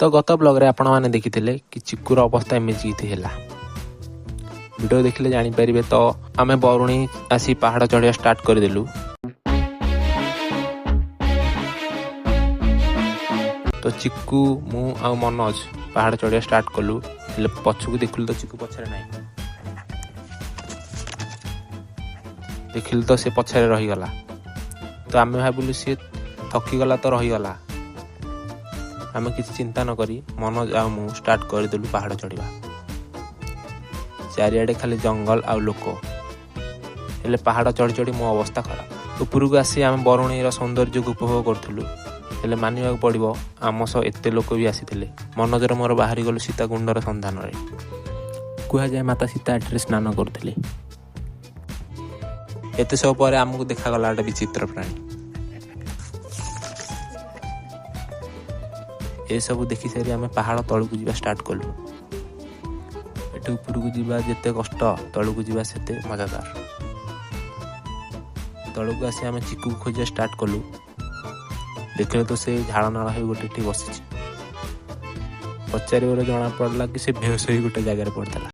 तो गत ब्लॉग आपण मैंने देखी कि चिकुर अवस्था एमती है। वीडियो देखिले जानीपारे तो आम बरुणी आसी पहाड़ चढ़िया स्टार्ट करदेलु। तो चिकू मु आ मनोज पहाड़ चढ़िया स्टार्ट कलु। पछकू देखलु तो चिकू पछरे नहीं, देखिलु तो से पछरे रहीगला। तो आम भाविलु सी थकीगला तो रहीगला। आम किसी चिंता न करी मनोज आ मु स्टार्ट करदेलु पहाड़ चढ़िया। चारिआडे खाली जंगल आ लोक हेले पहाड़ चढ़ी चढ़ी मो अवस्था खराब। उपरକୁ आसी आम बरुणीर सौंदर्य उपभोग करूँ। हेले मानिबाक पड़िबो आम सह एते लोक भी आसीथिले। मनोजर मोर बाहरी गलु सीताकुंडर संधान रे। कुहा जाए माता सीता एठरे स्नान करुथिले। एते सब पर आमको देखागला एक विचित्र प्राणी। ए सब देखि सारी आम पहाड़ तलू जावा स्टार्ट कलु। एठे उपरକୁ ଯିବା ଯେତେ କଷ୍ଟ ତଳକୁ ଯିବା ସେତେ ମଜାଦାର। ତଳକୁ आसी आम चिकू खोजा स्टार्ट कलु। देखले तो से झाड़नाଳ हो गोटे बसी। पचार जना पड़ा कि से बेहोश हो गोटे जगह पड़ता।